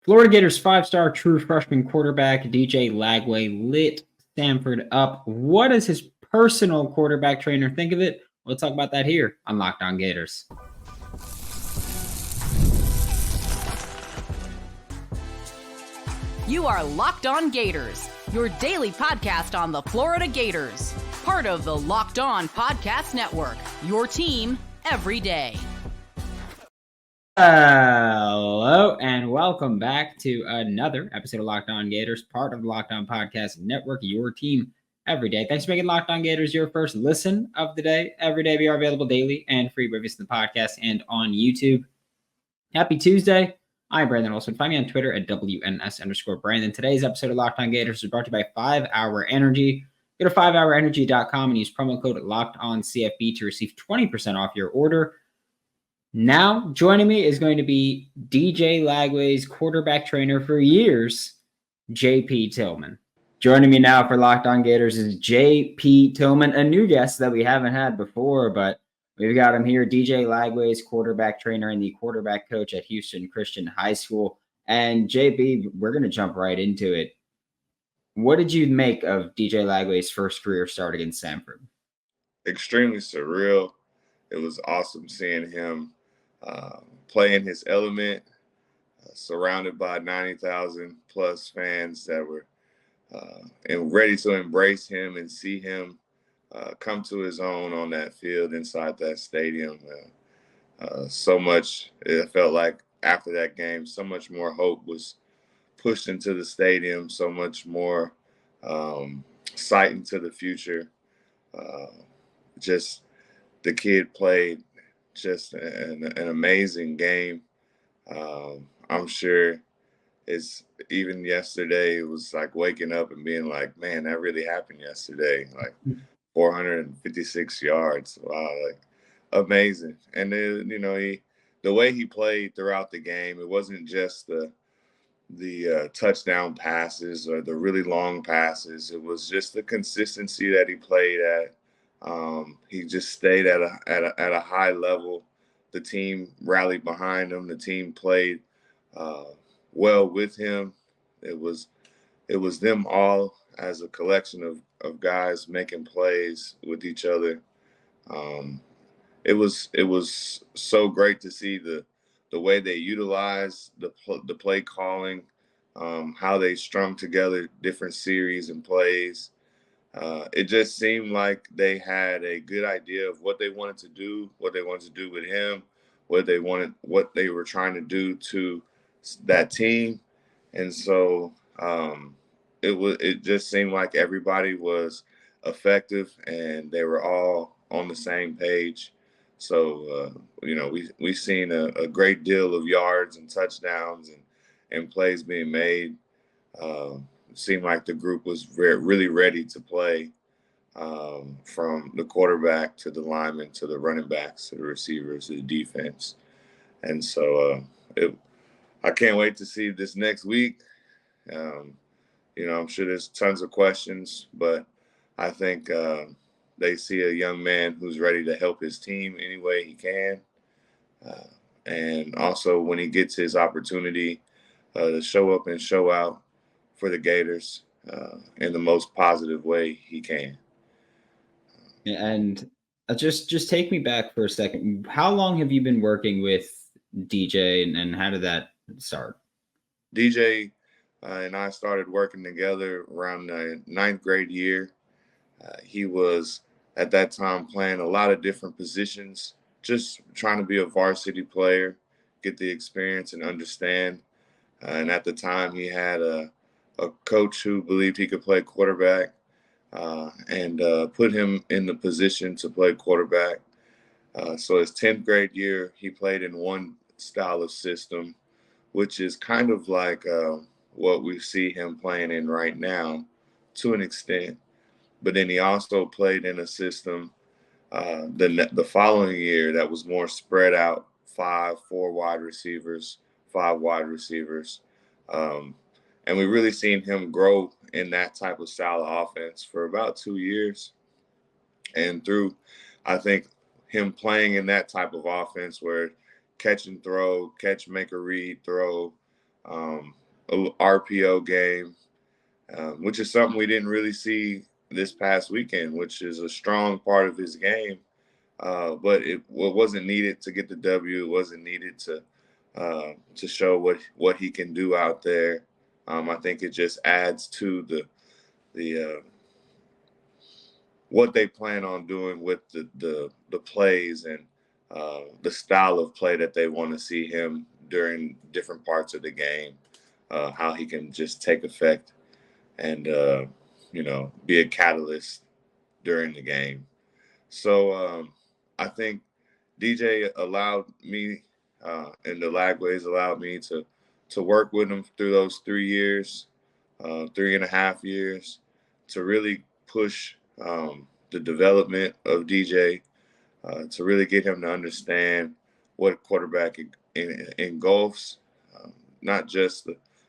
Florida Gators five-star true freshman quarterback DJ Lagway lit Samford up. What does his personal quarterback trainer think of it? We'll talk about that here on Locked On Gators. You are Locked On Gators, your daily podcast on the Florida Gators. Part of the Locked On Podcast Network, your team every day. Hello, and welcome back to another episode of Locked On Gators, part of the Locked On Podcast Network, your team every day. Thanks for making Locked On Gators your first listen of the day. Every day we are available daily and free reviews in the podcast and on YouTube. Happy Tuesday. I'm Brandon Olsen. Find me on Twitter at WNS_Brandon. Today's episode of Locked On Gators is brought to you by 5 Hour Energy. Go to 5hourenergy.com and use promo code LOCKEDONCFB to receive 20% off your order. Now, joining me is going to be DJ Lagway's quarterback trainer for years, JP Tillman. Joining me now for Locked On Gators is JP Tillman, a new guest that we haven't had before, but we've got him here, DJ Lagway's quarterback trainer and the quarterback coach at Houston Christian High School. And JP, we're going to jump right into it. What did you make of DJ Lagway's first career start against Samford? Extremely surreal. It was awesome seeing him play in his element, surrounded by 90,000 plus fans that were and ready to embrace him and see him come to his own on that field inside that stadium. So much, it felt like after that game, so much more hope was pushed into the stadium, so much more sight into the future. Just the kid played just an amazing game. I'm sure it's even yesterday, it was like waking up and being like, man, that really happened yesterday. Like 456 yards. Wow, like amazing. And then, the way he played throughout the game, it wasn't just the touchdown passes or the really long passes. It was just the consistency that he played at. He just stayed at a high level. The team rallied behind him. The team played well with him. It was them all as a collection of guys making plays with each other. It was so great to see the way they utilized the play calling, how they strung together different series and plays. It just seemed like they had a good idea of what they wanted to do with him, what they were trying to do to that team. And so it just seemed like everybody was effective and they were all on the same page. So, we've seen a great deal of yards and touchdowns and plays being made. It seemed like the group was really ready to play, from the quarterback to the lineman to the running backs to the receivers to the defense. And so I can't wait to see this next week. I'm sure there's tons of questions, but I think they see a young man who's ready to help his team any way he can. And also when he gets his opportunity to show up and show out for the Gators in the most positive way he can. And just take me back for a second. How long have you been working with DJ and how did that start? DJ and I started working together around the 9th grade year. He was at that time playing a lot of different positions, just trying to be a varsity player, get the experience and understand. And at the time he had a coach who believed he could play quarterback and put him in the position to play quarterback. So his 10th grade year, he played in one style of system, which is kind of like what we see him playing in right now to an extent. But then he also played in a system the following year that was more spread out, 4 wide receivers, 5 wide receivers. And we really seen him grow in that type of style of offense for about 2 years. And through, I think, him playing in that type of offense where catch and throw, catch, make a read, throw, a RPO game, which is something we didn't really see this past weekend, which is a strong part of his game. But it wasn't needed to get the W. It wasn't needed to show what he can do out there. I think it just adds to the what they plan on doing with the plays and the style of play that they want to see him during different parts of the game. How he can just take effect and be a catalyst during the game. So I think DJ allowed me and the Lagways allowed me to work with him through those 3 years, 3.5 years, to really push the development of DJ, to really get him to understand what quarterback engulfs, not just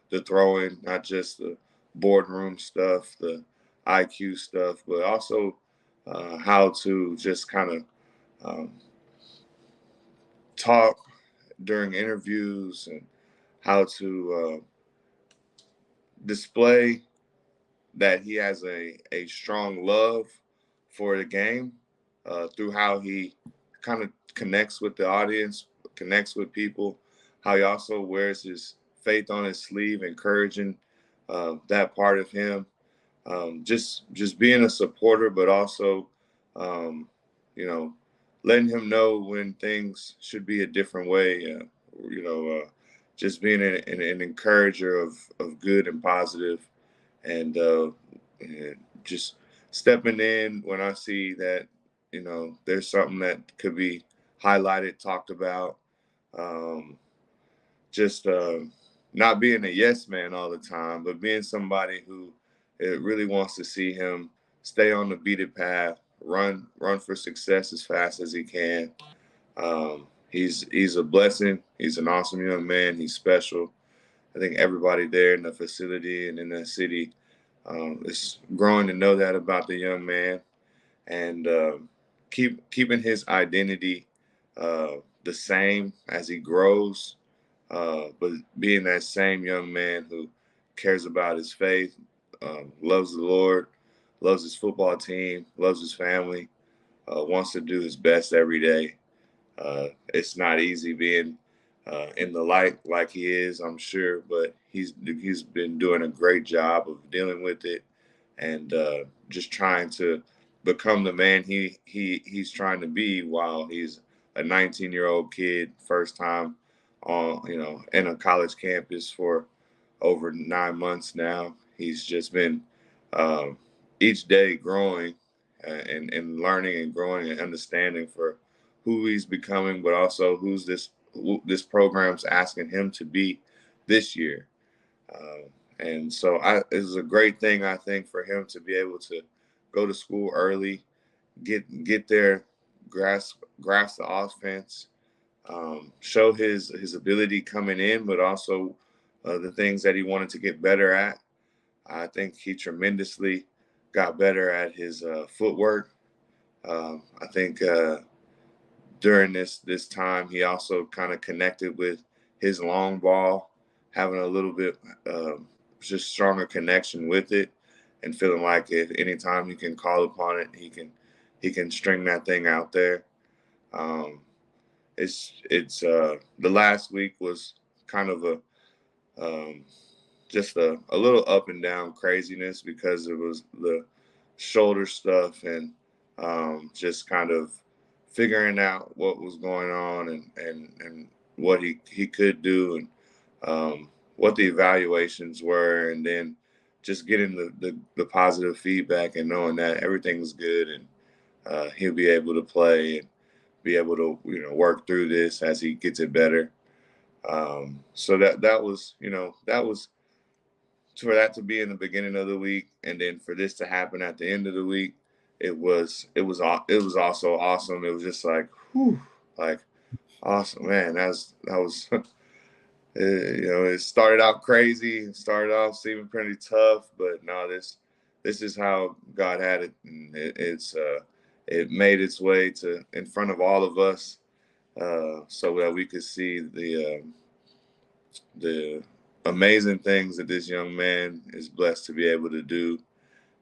the throwing, not just the boardroom stuff, the IQ stuff, but also how to just kind of talk during interviews and how to display that he has a strong love for the game through how he kind of connects with the audience, connects with people, how he also wears his faith on his sleeve, encouraging that part of him. Just being a supporter, but also, letting him know when things should be a different way. Just being an encourager of good and positive, and just stepping in when I see that there's something that could be highlighted, talked about. Just not being a yes man all the time, but being somebody who it really wants to see him stay on the beaten path, run for success as fast as he can. He's a blessing. He's an awesome young man. He's special. I think everybody there in the facility and in the city is growing to know that about the young man, and keeping his identity the same as he grows, but being that same young man who cares about his faith, loves the Lord, loves his football team, loves his family, wants to do his best every day. It's not easy being in the light like he is, I'm sure, but he's been doing a great job of dealing with it and just trying to become the man he's trying to be while he's a 19-year-old kid, first time on in a college campus for over 9 months now. He's just been each day growing and learning and growing and understanding for who he's becoming, but also who this program's asking him to be this year. And so it's a great thing, I think, for him to be able to go to school early, get there, grasp the offense, show his ability coming in, but also the things that he wanted to get better at. I think he tremendously got better at his footwork. I think during this time, he also kind of connected with his long ball, having a little bit just stronger connection with it, and feeling like if anytime he can call upon it, he can string that thing out there. It's the last week was kind of just a little up and down craziness because it was the shoulder stuff and just kind of figuring out what was going on and what he could do and what the evaluations were, and then just getting the positive feedback and knowing that everything's good and he'll be able to play and be able to work through this as he gets it better. So that was for that to be in the beginning of the week, and then for this to happen at the end of the week, it was also awesome. It was just like, whew, like awesome, man. That was it started out crazy, it started off seeming pretty tough, but no, this is how God had it, and it made its way to in front of all of us, so that we could see the amazing things that this young man is blessed to be able to do,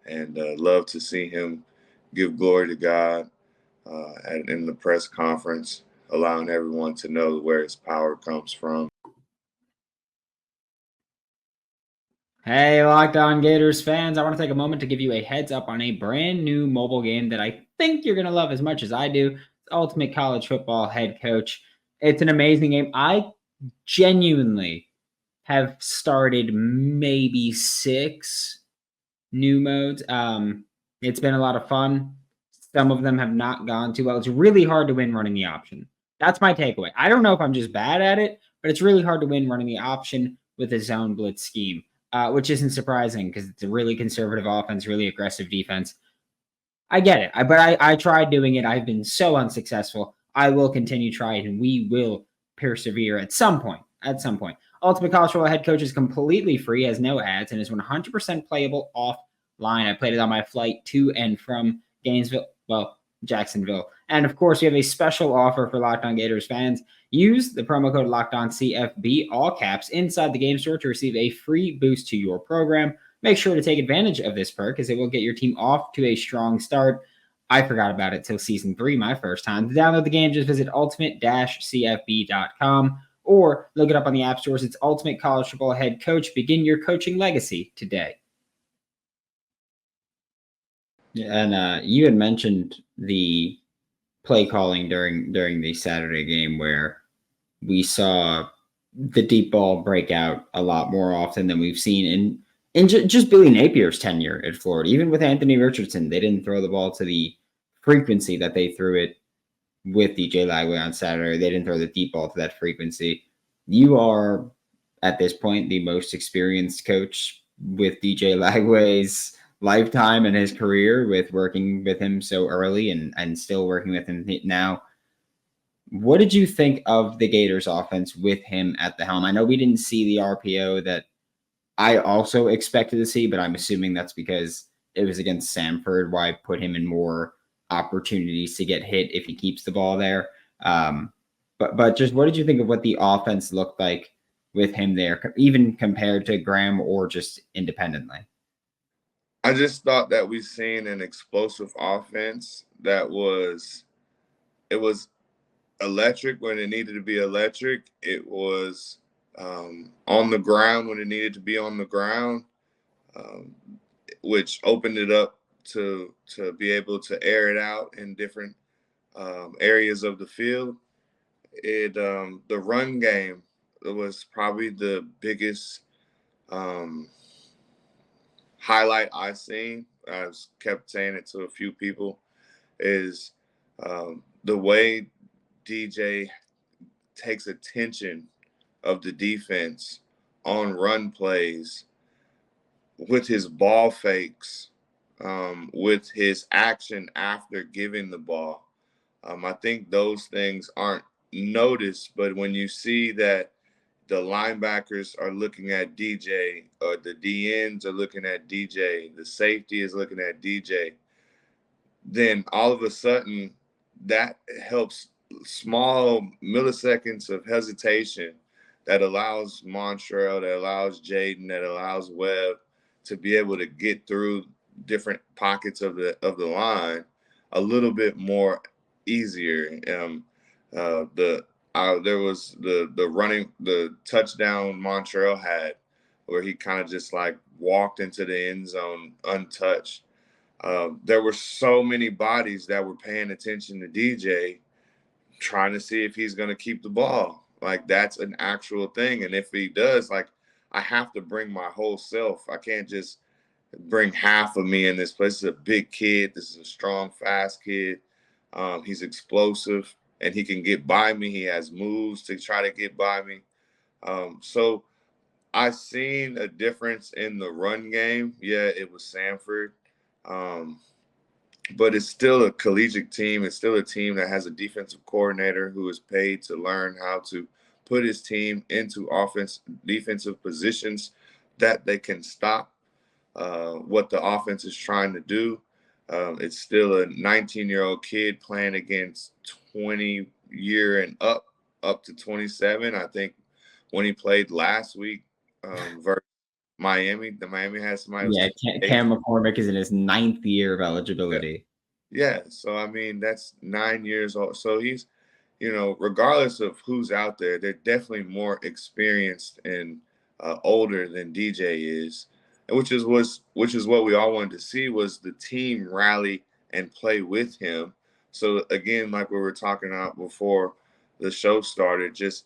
and love to see him give glory to God in the press conference, allowing everyone to know where his power comes from. Hey, Locked On Gators fans, I want to take a moment to give you a heads up on a brand new mobile game that I think you're going to love as much as I do. It's Ultimate College Football Head Coach. It's an amazing game. I genuinely have started maybe 6 new modes. It's been a lot of fun. Some of them have not gone too well. It's really hard to win running the option. That's my takeaway. I don't know if I'm just bad at it, but it's really hard to win running the option with a zone blitz scheme, which isn't surprising because it's a really conservative offense, really aggressive defense. I get it, but I tried doing it. I've been so unsuccessful. I will continue trying, and we will persevere at some point. Ultimate College Football Head Coach is completely free, has no ads, and is 100% playable offline. I played it on my flight to and from Jacksonville. And of course, we have a special offer for Locked On Gators fans. Use the promo code LOCKEDONCFB, all caps, inside the game store to receive a free boost to your program. Make sure to take advantage of this perk as it will get your team off to a strong start. I forgot about it till season 3, my first time. To download the game, just visit ultimate-cfb.com or look it up on the app stores. It's Ultimate College Football Head Coach. Begin your coaching legacy today. And you had mentioned the play calling during the Saturday game where we saw the deep ball break out a lot more often than we've seen in just Billy Napier's tenure at Florida. Even with Anthony Richardson, they didn't throw the ball to the frequency that they threw it with DJ Lagway on Saturday. They didn't throw the deep ball to that frequency. You are, at this point, the most experienced coach with DJ Lagway's lifetime and his career, with working with him so early and still working with him now. What did you think of the Gators offense with him at the helm? I know we didn't see the RPO that I also expected to see, but I'm assuming that's because it was against Samford, why I put him in more opportunities to get hit if he keeps the ball there. But just what did you think of what the offense looked like with him there, even compared to Graham or just independently? I just thought that we've seen an explosive offense that was electric when it needed to be electric. It was on the ground when it needed to be on the ground, which opened it up to be able to air it out in different areas of the field. The run game was probably the biggest highlight I've seen. I've kept saying it to a few people, is the way DJ takes attention of the defense on run plays, with his ball fakes, with his action after giving the ball. I think those things aren't noticed, but when you see that the linebackers are looking at DJ, or the DNs are looking at DJ, the safety is looking at DJ, then all of a sudden that helps small milliseconds of hesitation that allows Montrell, that allows Jaden, that allows Webb to be able to get through different pockets of the line a little bit more easier. There was the touchdown Montrell had, where he kind of just like walked into the end zone untouched. There were so many bodies that were paying attention to DJ, trying to see if he's going to keep the ball. Like, that's an actual thing. And if he does, like, I have to bring my whole self. I can't just bring half of me in this place. This is a big kid. This is a strong, fast kid. He's explosive, and he can get by me. He has moves to try to get by me. So I've seen a difference in the run game. Yeah, it was Samford. But it's still a collegiate team. It's still a team that has a defensive coordinator who is paid to learn how to put his team into defensive positions that they can stop what the offense is trying to do. It's still a 19-year-old kid playing against 20-year and up to 27. I think when he played last week, versus Miami. The Miami has somebody who's Yeah, Cam McCormick is in his 9th year of eligibility. Yeah. So, I mean, that's 9 years old. So he's, regardless of who's out there, they're definitely more experienced and older than DJ is, and which is what we all wanted to see, was the team rally and play with him. So again, like we were talking about before the show started, just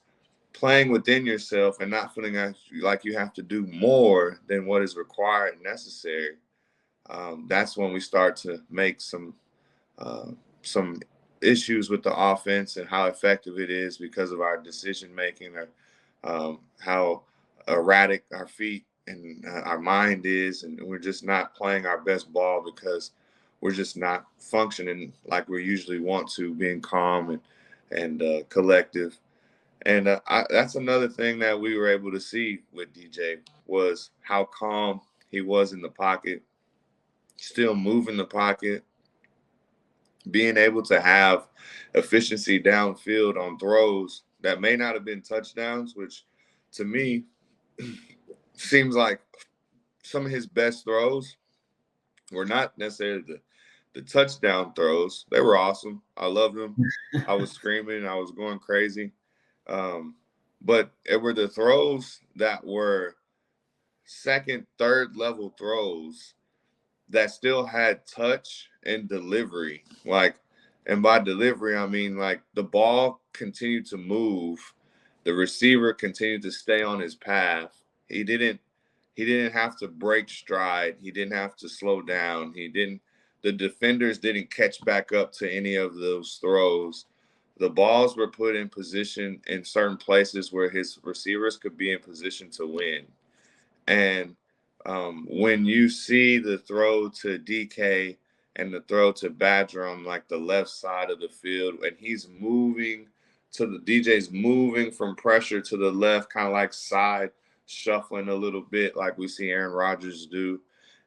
playing within yourself and not feeling like you have to do more than what is required and necessary. That's when we start to make uh, some issues with the offense and how effective it is because of our decision making, or how erratic our feet and our mind is, and we're just not playing our best ball because we're just not functioning like we usually want to, being calm and collective. And that's another thing that we were able to see with DJ, was how calm he was in the pocket, still moving the pocket, being able to have efficiency downfield on throws that may not have been touchdowns, which to me seems like some of his best throws were not necessarily the touchdown throws. They were awesome. I loved them. I was screaming. I was going crazy. Um, but it were the throws that were second, third level throws that still had touch and delivery. Like, and by delivery, I mean like the ball continued to move, the receiver continued to stay on his path. He didn't have to break stride. He didn't have to slow down. The defenders didn't catch back up to any of those throws. The balls were put in position in certain places where his receivers could be in position to win. And when you see the throw to DK and the throw to Badger on like the left side of the field, and he's moving to the DJ's moving from pressure to the left, kind of like side shuffling a little bit, like we see Aaron Rodgers do.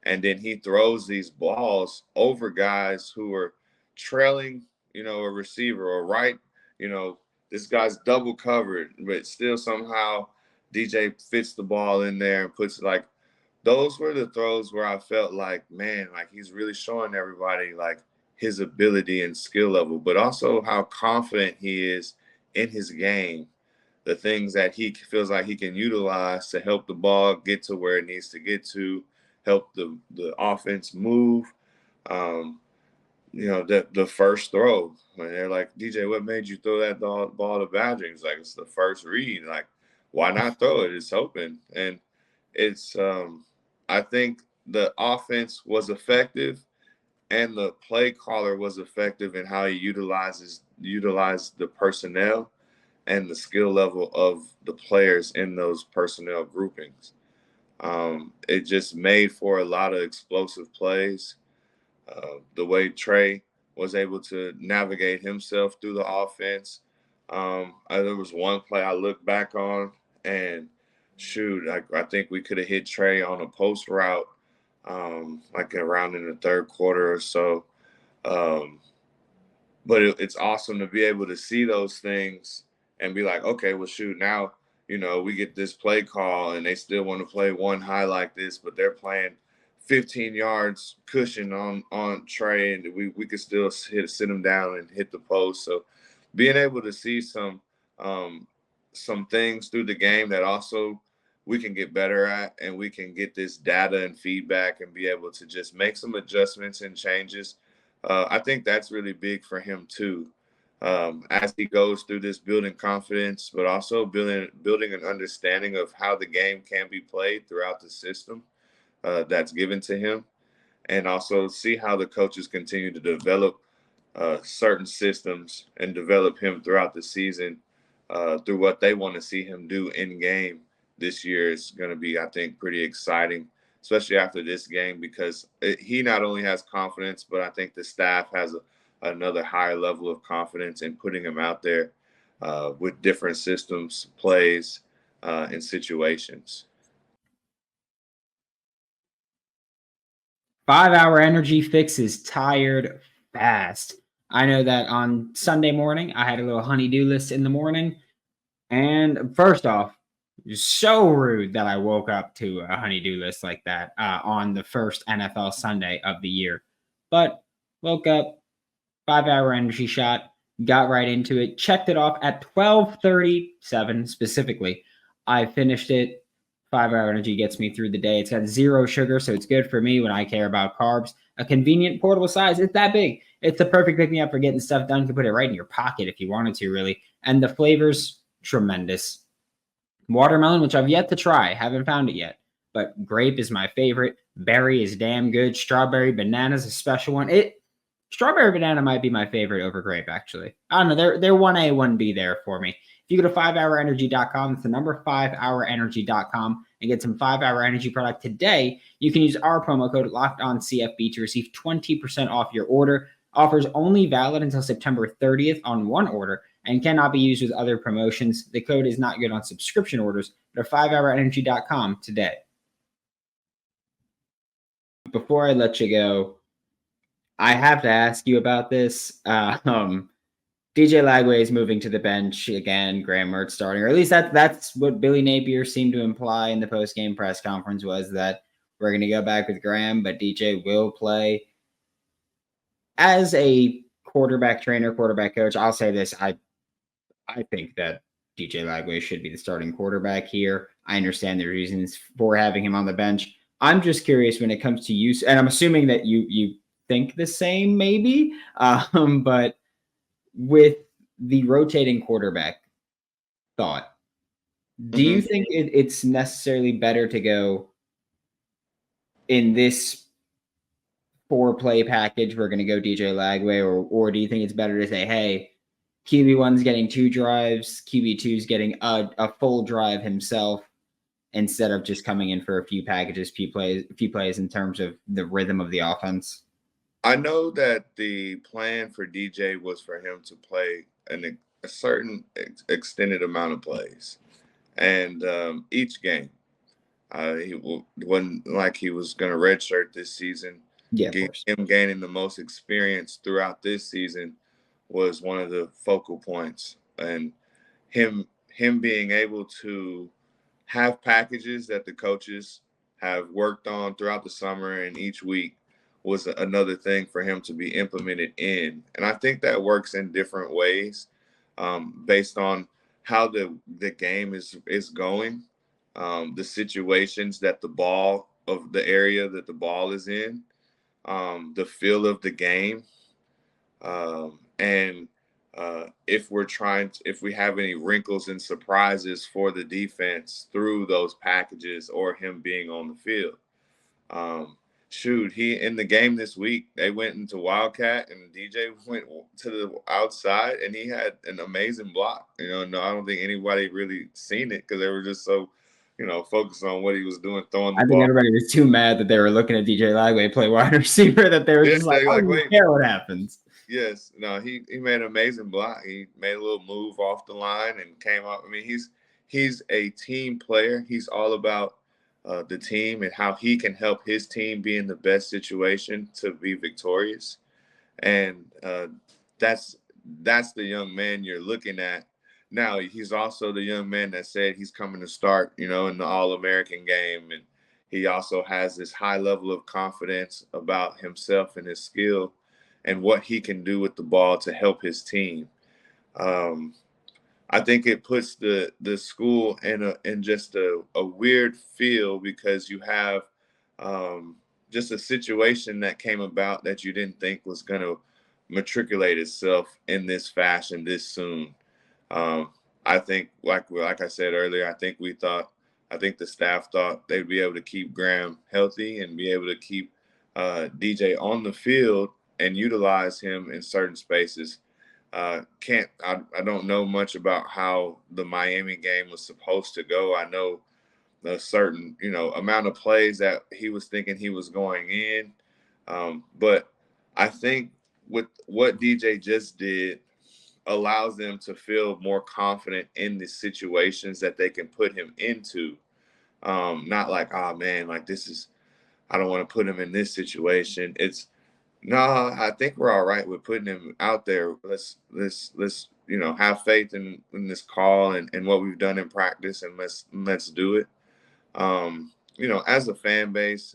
And then he throws these balls over guys who are trailing, a receiver, or right, you know, this guy's double covered, but still somehow DJ fits the ball in there and puts, like, those were the throws where I felt like, man, like he's really showing everybody like his ability and skill level, but also how confident he is in his game, the things that he feels like he can utilize to help the ball get to where it needs to get to, help the offense move. Um, the first throw, when they're like, DJ, what made you throw that ball to Badger? He's like, it's the first read. Like, why not throw it? It's open. And it's I think the offense was effective and the play caller was effective in how he utilized the personnel and the skill level of the players in those personnel groupings. It just made for a lot of explosive plays. The way Trey was able to navigate himself through the offense. There was one play I look back on, and shoot, I think we could have hit Trey on a post route, like around in the third quarter or so. But it's awesome to be able to see those things and be like, okay, well, shoot, now, we get this play call and they still want to play one high like this, but they're playing 15 yards cushion on Trey, and we could still sit him down and hit the post. So being able to see some things through the game that also we can get better at, and we can get this data and feedback and be able to just make some adjustments and changes. I think that's really big for him too, as he goes through this building confidence, but also building an understanding of how the game can be played throughout the system that's given to him, and also see how the coaches continue to develop certain systems and develop him throughout the season through what they want to see him do in game. This year is going to be, I think, pretty exciting, especially after this game, because he not only has confidence, but I think the staff has another higher level of confidence in putting him out there with different systems, plays, and situations. 5-hour energy fixes tired fast. I know that on Sunday morning, I had a little honey-do list in the morning. And first off, So rude that I woke up to a honey-do list like that on the first NFL Sunday of the year. But woke up, 5-hour energy shot, got right into it, checked it off at 12:37 specifically. I finished it. 5-hour energy gets me through the day. It's got 0 sugar, so it's good for me when I care about carbs. A convenient portable size. It's that big. It's the perfect pick-me-up for getting stuff done. You can put it right in your pocket if you wanted to, really. And the flavors, tremendous. Watermelon, which I've yet to try. Haven't found it yet. But grape is my favorite. Berry is damn good. Strawberry banana is a special one. Strawberry banana might be my favorite over grape, actually. I don't know. They're 1A, 1B there for me. If you go to 5hourenergy.com, it's the number 5hourenergy.com, and get some 5-Hour Energy product today, you can use our promo code LOCKEDONCFB to receive 20% off your order. Offers only valid until September 30th on one order and cannot be used with other promotions. The code is not good on subscription orders. Go to 5hourenergy.com today. Before I let you go, I have to ask you about this. DJ Lagway is moving to the bench again. Graham Mertz starting, or at least that's what Billy Napier seemed to imply in the post-game press conference, was that we're going to go back with Graham, but DJ will play. As a quarterback trainer, quarterback coach, I'll say this: I think that DJ Lagway should be the starting quarterback here. I understand the reasons for having him on the bench. I'm just curious when it comes to use, and I'm assuming that you think the same, maybe, but with the rotating quarterback thought, do you think it's necessarily better to go in this 4-play package? We're going to go DJ Lagway, or do you think it's better to say, hey, QB1's getting 2 drives, QB2's getting a full drive himself, instead of just coming in for a few packages, few plays in terms of the rhythm of the offense? I know that the plan for DJ was for him to play a certain extended amount of plays, and each game, he wasn't like he was going to redshirt this season. Yeah, of course. Him gaining the most experience throughout this season was one of the focal points, and him being able to have packages that the coaches have worked on throughout the summer and each week was another thing for him to be implemented in. And I think that works in different ways based on how the game is going, the situations that the area that the ball is in, the feel of the game, and if we have any wrinkles and surprises for the defense through those packages or him being on the field. He in the game this week, they went into Wildcat and DJ went to the outside and he had an amazing block. No, I don't think anybody really seen it because they were just so, focused on what he was doing, throwing the ball. I think everybody was too mad that they were looking at DJ Lagway play wide receiver that they were just like, I don't care what happens. Yes, no, he made an amazing block. He made a little move off the line and came up. I mean, he's a team player. He's all about the team and how he can help his team be in the best situation to be victorious. And that's the young man you're looking at. Now, he's also the young man that said he's coming to start, in the All-American game. And he also has this high level of confidence about himself and his skill and what he can do with the ball to help his team. I think it puts the school in just a weird feel because you have just a situation that came about that you didn't think was going to matriculate itself in this fashion this soon. I think, like I said earlier, I think the staff thought they'd be able to keep Graham healthy and be able to keep DJ on the field and utilize him in certain spaces. I don't know much about how the Miami game was supposed to go. I know a certain, amount of plays that he was thinking he was going in. But I think with what DJ just did allows them to feel more confident in the situations that they can put him into. Not like, oh man, like I don't want to put him in this situation. No, I think we're all right with putting him out there. Let's have faith in this call and what we've done in practice, and let's do it. As a fan base,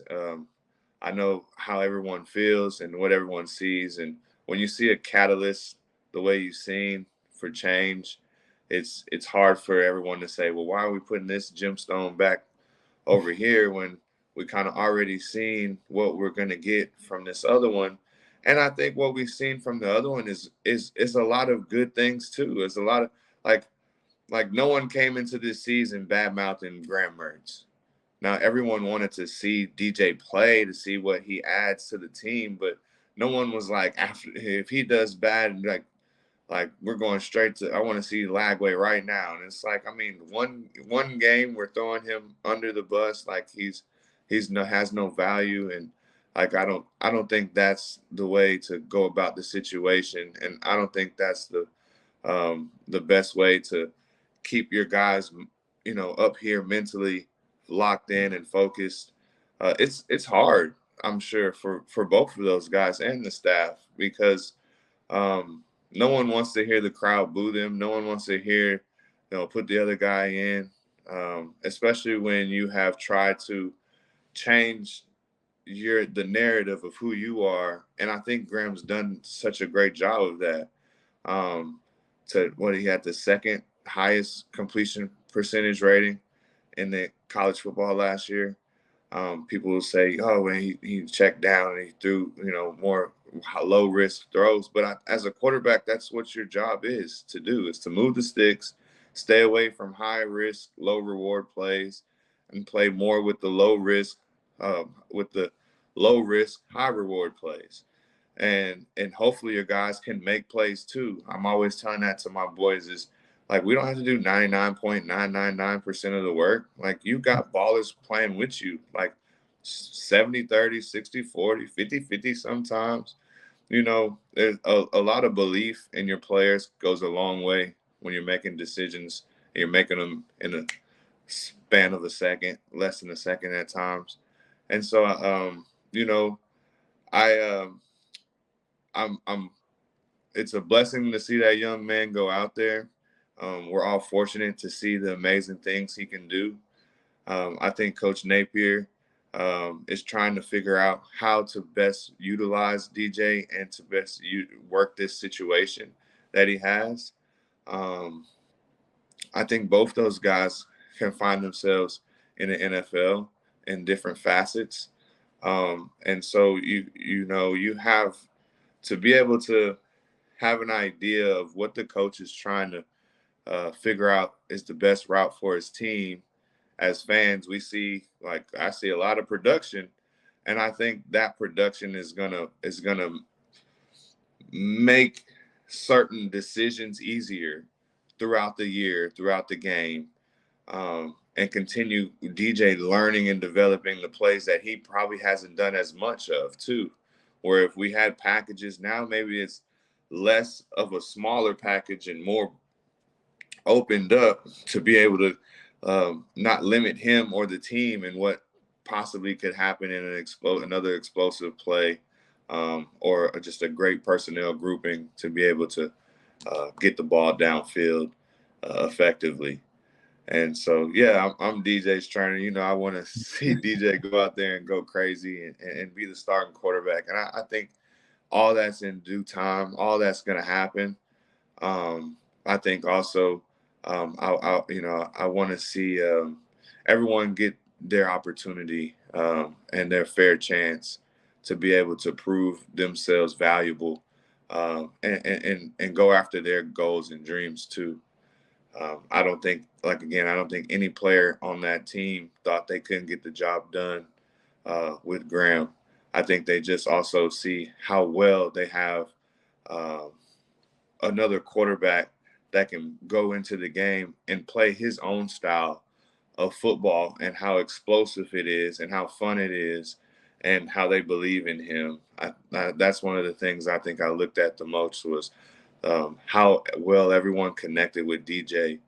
I know how everyone feels and what everyone sees. And when you see a catalyst the way you've seen for change, it's hard for everyone to say, well, why are we putting this gemstone back over here when we kind of already seen what we're going to get from this other one? And I think what we've seen from the other one is a lot of good things too. It's a lot of like no one came into this season bad-mouthing Graham Mertz. Now, everyone wanted to see DJ play, to see what he adds to the team, but no one was like, after if he does bad, like we're going straight to, I want to see Lagway right now. And it's like, I mean, one game we're throwing him under the bus, like has no value, and like I don't think that's the way to go about the situation, and I don't think that's the best way to keep your guys, up here mentally locked in and focused. It's hard, I'm sure, for both of those guys and the staff, because no one wants to hear the crowd boo them. No one wants to hear, put the other guy in, especially when you have tried to change the narrative of who you are. And I think Graham's done such a great job of that. He had the second highest completion percentage rating in the college football last year. People will say, oh, when he checked down and he threw, more low risk throws. But as a quarterback, that's what your job is to do, is to move the sticks, stay away from high risk, low reward plays, and play more with the low risk, high reward plays. And hopefully your guys can make plays too. I'm always telling that to my boys, is like, we don't have to do 99.999% of the work. Like, you got ballers playing with you, like 70-30, 60-40, 50-50 sometimes. There's a lot of belief in your players goes a long way when you're making decisions. And you're making them in a span of a second, less than a second at times. And so, I'm it's a blessing to see that young man go out there. We're all fortunate to see the amazing things he can do. I think Coach Napier is trying to figure out how to best utilize DJ and to best work this situation that he has. I think both those guys can find themselves in the NFL in different facets. And so you have to be able to have an idea of what the coach is trying to figure out is the best route for his team. As fans, I see a lot of production, and I think that production is gonna make certain decisions easier throughout the year, throughout the game, and continue DJ learning and developing the plays that he probably hasn't done as much of too. Where if we had packages now, maybe it's less of a smaller package and more opened up to be able to not limit him or the team and what possibly could happen in another explosive play, or just a great personnel grouping to be able to get the ball downfield effectively. And so, yeah, I'm DJ's trainer. I want to see DJ go out there and go crazy and be the starting quarterback. And I think all that's in due time. All that's going to happen. I think also I want to see everyone get their opportunity and their fair chance to be able to prove themselves valuable and go after their goals and dreams too. I don't think any player on that team thought they couldn't get the job done with Graham. I think they just also see how well they have another quarterback that can go into the game and play his own style of football, and how explosive it is and how fun it is and how they believe in him. That's one of the things I think I looked at the most, was how well everyone connected with DJ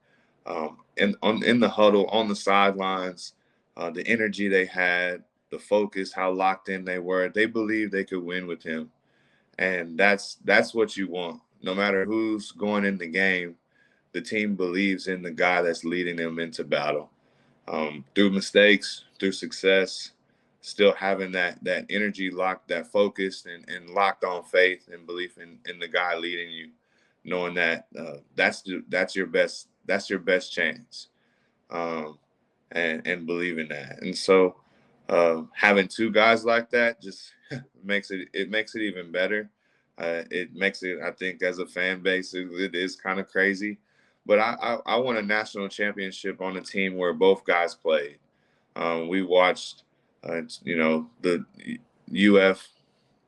in the huddle, on the sidelines, the energy they had, the focus, how locked in they were. They believed they could win with him. And that's what you want. no matter who's going in the game, the team believes in the guy that's leading them into battle. Through mistakes, through success, still having that energy locked, that focused and locked on faith and belief in the guy leading you, knowing that that's your best chance, and believing that. And so having two guys like that just makes it even better. It makes it, I think, as a fan base, it is kind of crazy. But I won a national championship on a team where both guys played. We watched, the UF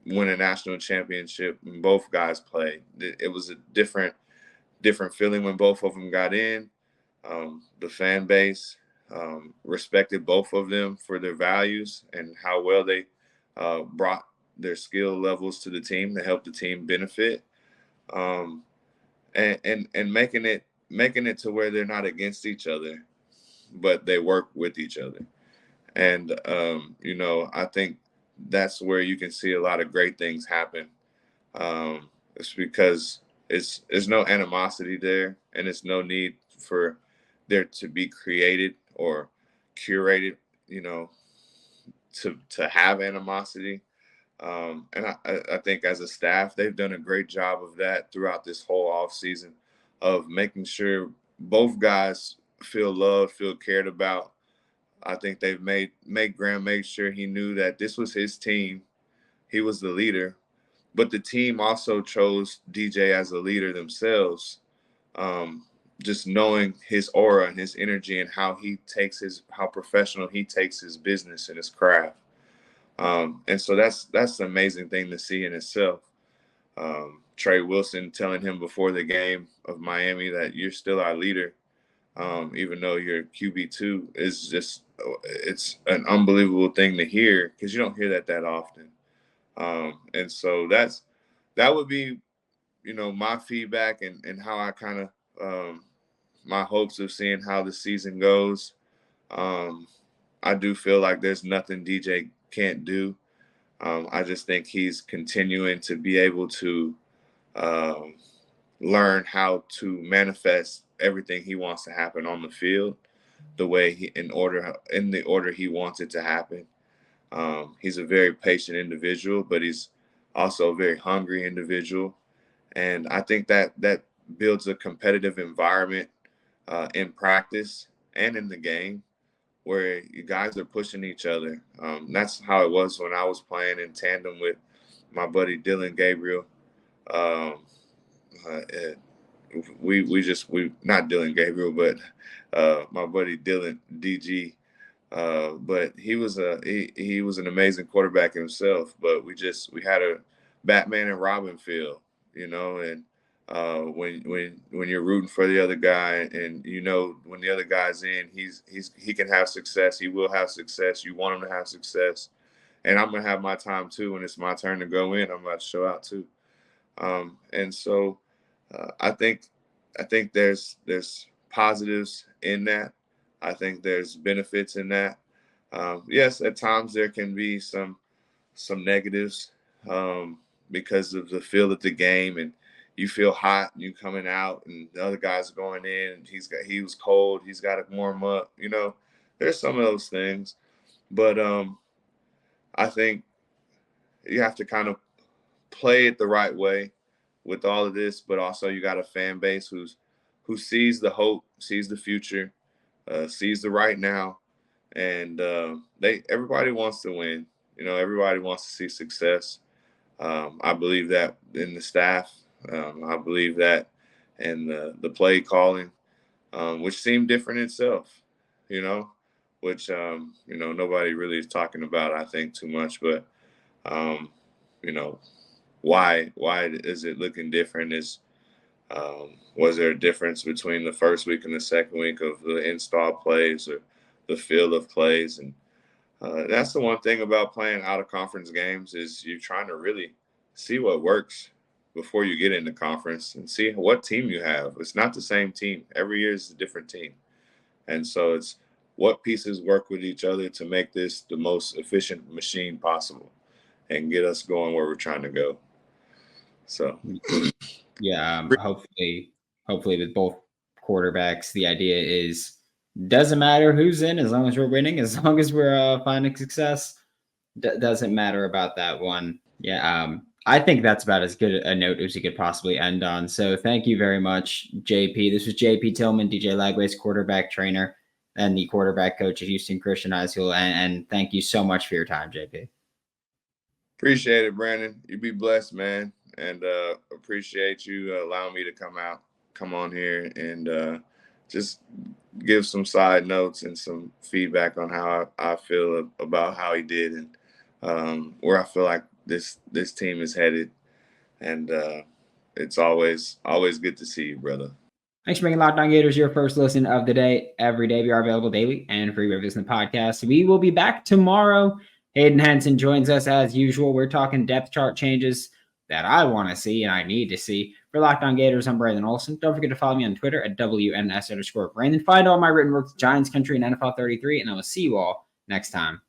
win a national championship and both guys played. It was a different feeling when both of them got in. The fan base respected both of them for their values and how well they brought their skill levels to the team to help the team benefit, and making it to where they're not against each other, but they work with each other. And I think that's where you can see a lot of great things happen. It's because there's no animosity there, and it's no need for there to be created or curated, to have animosity. And I think as a staff, they've done a great job of that throughout this whole off season, of making sure both guys feel loved, feel cared about. I think they've Graham made sure he knew that this was his team. He was the leader, but the team also chose DJ as a leader themselves. Just knowing his aura and his energy and how professional he takes his business and his craft. And so that's an amazing thing to see in itself. Trey Wilson telling him before the game of Miami that you're still our leader, even though you're QB2, is just, it's an unbelievable thing to hear, because you don't hear that often. And so that would be, my feedback and how I kind of, my hopes of seeing how the season goes. I do feel like there's nothing DJ can't do. I just think he's continuing to be able to learn how to manifest everything he wants to happen on the field the way in the order he wants it to happen. He's a very patient individual, but he's also a very hungry individual. And I think that builds a competitive environment in practice and in the game, where you guys are pushing each other. That's how it was when I was playing in tandem with my buddy Dylan Gabriel. We not Dylan Gabriel, but my buddy Dylan DG. But he was an amazing quarterback himself. But we had a Batman and Robin feel, and when you're rooting for the other guy, and when the other guy's in, he can have success. He will have success. You want him to have success, and I'm gonna have my time too. When it's my turn to go in, I'm about to show out too. And so I think there's positives in that. I think there's benefits in that. Yes, at times there can be some negatives because of the feel of the game, and you feel hot and you coming out and the other guy's going in and he was cold, he's got to warm up. There's some of those things, but I think you have to kind of play it the right way with all of this, but also you got a fan base who sees the hope, sees the future, sees the right now, and everybody wants to win. Everybody wants to see success. I believe that in the staff. I believe that in the play calling, which seemed different itself, which nobody really is talking about, I think, too much. But why is it looking different? Was there a difference between the first week and the second week of the install plays or the feel of plays? And that's the one thing about playing out of conference games, is you're trying to really see what works before you get into conference and see what team you have. It's not the same team. Every year is a different team. And so it's what pieces work with each other to make this the most efficient machine possible and get us going where we're trying to go. So Yeah, hopefully with both quarterbacks, the idea is doesn't matter who's in as long as we're winning, as long as we're finding success. Doesn't matter about that one. Yeah, I think that's about as good a note as you could possibly end on. So thank you very much, JP. This was JP Tillman, DJ Lagway's quarterback trainer and the quarterback coach at Houston Christian High School. And thank you so much for your time, JP. Appreciate it, Brandon. You be blessed, man. And appreciate you allowing me to come on here and just give some side notes and some feedback on how I feel about how he did and where I feel like this team is headed. And it's always good to see you, brother. Thanks for making Locked On Gators your first listen of the day. Every day we are available daily and free reviews in the podcast. We will be back tomorrow. Hayden Henson joins us as usual. We're talking depth chart changes that I want to see and I need to see. For Locked On Gators, I'm Brandon Olsen. Don't forget to follow me on Twitter at WNS_Brandon. Find all my written works, Giants Country and NFL 33, and I will see you all next time.